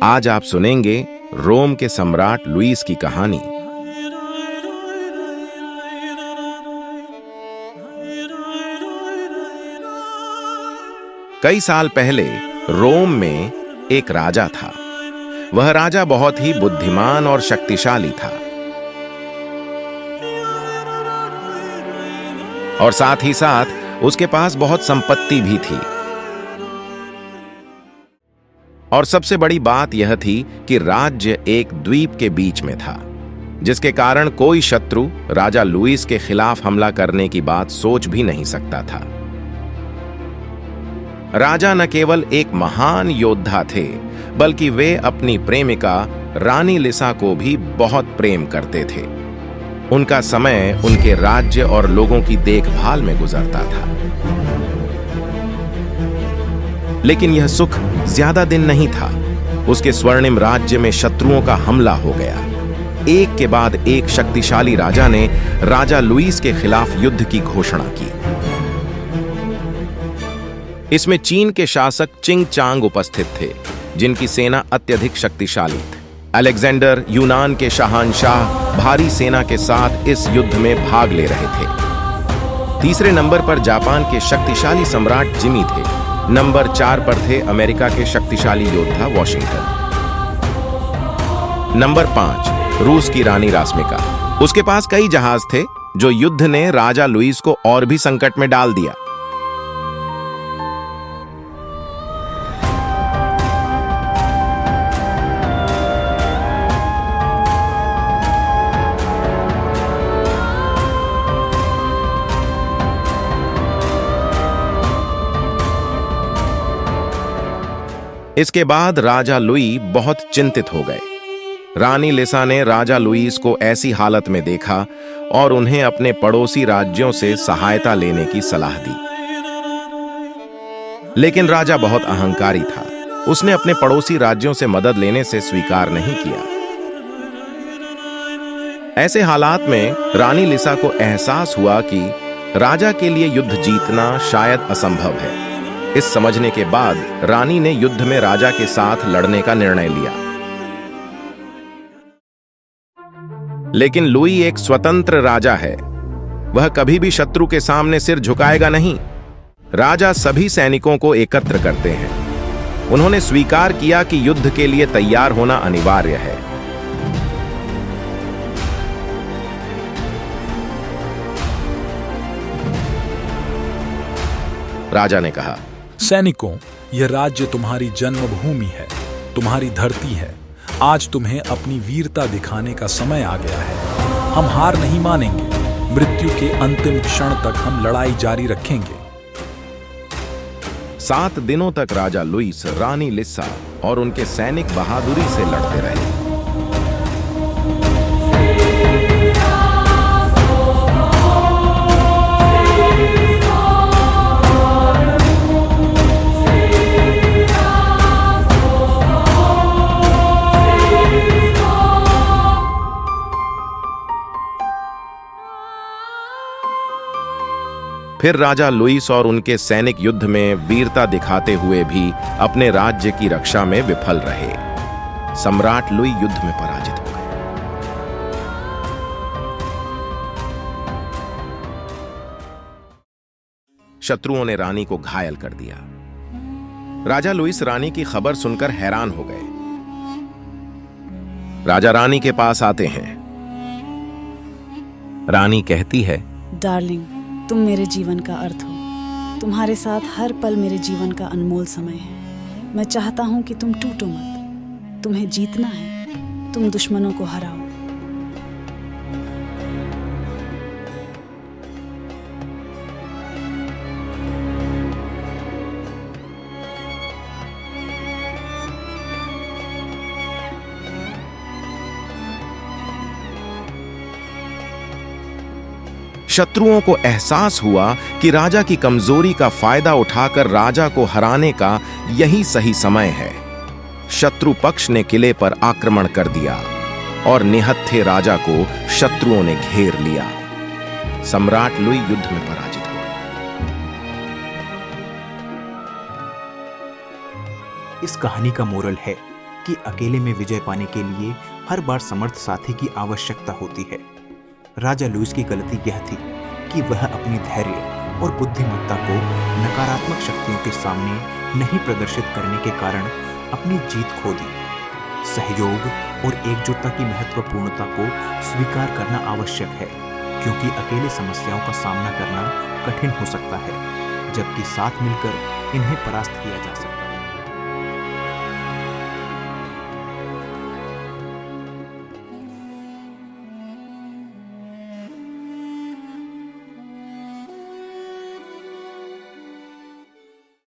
आज आप सुनेंगे रोम के सम्राट लुईस की कहानी। कई साल पहले रोम में एक राजा था। वह राजा बहुत ही बुद्धिमान और शक्तिशाली था और साथ ही साथ उसके पास बहुत संपत्ति भी थी। और सबसे बड़ी बात यह थी कि राज्य एक द्वीप के बीच में था, जिसके कारण कोई शत्रु राजा लुईस के खिलाफ हमला करने की बात सोच भी नहीं सकता था। राजा न केवल एक महान योद्धा थे, बल्कि वे अपनी प्रेमिका रानी लिसा को भी बहुत प्रेम करते थे। उनका समय उनके राज्य और लोगों की देखभाल में गुजरता था। लेकिन यह सुख ज्यादा दिन नहीं था। उसके स्वर्णिम राज्य में शत्रुओं का हमला हो गया। एक के बाद एक शक्तिशाली राजा ने राजा लुईस के खिलाफ युद्ध की घोषणा की। इसमें चीन के शासक चिंग चांग उपस्थित थे, जिनकी सेना अत्यधिक शक्तिशाली थी। अलेक्जेंडर यूनान के शहंशाह भारी सेना के साथ इस युद्ध में भाग ले रहे थे। तीसरे नंबर पर जापान के शक्तिशाली सम्राट जिमी थे। नंबर 4 पर थे अमेरिका के शक्तिशाली योद्धा वॉशिंगटन। नंबर 5 रूस की रानी रास्मिका। उसके पास कई जहाज थे, जो युद्ध ने राजा लुईस को और भी संकट में डाल दिया। इसके बाद राजा लुई बहुत चिंतित हो गए। रानी लिसा ने राजा लुईस को ऐसी हालत में देखा और उन्हें अपने पड़ोसी राज्यों से सहायता लेने की सलाह दी। लेकिन राजा बहुत अहंकारी था। उसने अपने पड़ोसी राज्यों से मदद लेने से स्वीकार नहीं किया। ऐसे हालात में रानी लिसा को एहसास हुआ कि राजा के लिए युद्ध जीतना शायद असंभव है। इस समझने के बाद रानी ने युद्ध में राजा के साथ लड़ने का निर्णय लिया। लेकिन लुई एक स्वतंत्र राजा है। वह कभी भी शत्रु के सामने सिर झुकाएगा नहीं। राजा सभी सैनिकों को एकत्र करते हैं। उन्होंने स्वीकार किया कि युद्ध के लिए तैयार होना अनिवार्य है। राजा ने कहा, सैनिकों, यह राज्य तुम्हारी जन्मभूमि है, तुम्हारी धरती है। आज तुम्हें अपनी वीरता दिखाने का समय आ गया है। हम हार नहीं मानेंगे। मृत्यु के अंतिम क्षण तक हम लड़ाई जारी रखेंगे। 7 दिनों तक राजा लुईस, रानी लिसा और उनके सैनिक बहादुरी से लड़ते रहे। फिर राजा लुईस और उनके सैनिक युद्ध में वीरता दिखाते हुए भी अपने राज्य की रक्षा में विफल रहे। सम्राट लुई युद्ध में पराजित हो गए। शत्रुओं ने रानी को घायल कर दिया। राजा लुईस रानी की खबर सुनकर हैरान हो गए। राजा रानी के पास आते हैं। रानी कहती है, डार्लिंग, तुम मेरे जीवन का अर्थ हो। तुम्हारे साथ हर पल मेरे जीवन का अनमोल समय है। मैं चाहता हूं कि तुम टूटो मत। तुम्हें जीतना है। तुम दुश्मनों को हराओ। शत्रुओं को एहसास हुआ कि राजा की कमजोरी का फायदा उठाकर राजा को हराने का यही सही समय है। शत्रु पक्ष ने किले पर आक्रमण कर दिया और निहत्थे राजा को शत्रुओं ने घेर लिया। सम्राट लुई युद्ध में पराजित हो गए। इस कहानी का मोरल है कि कि अकेले में विजय पाने के लिए हर बार समर्थ साथी की आवश्यकता होती है। राजा लुईस की गलती यह थी कि वह अपनी धैर्य और बुद्धिमत्ता को नकारात्मक शक्तियों के सामने नहीं प्रदर्शित करने के कारण अपनी जीत खो दी। सहयोग और एकजुटता की महत्वपूर्णता को स्वीकार करना आवश्यक है, क्योंकि अकेले समस्याओं का सामना करना कठिन हो सकता है, जबकि साथ मिलकर इन्हें परास्त किया जा सकता है।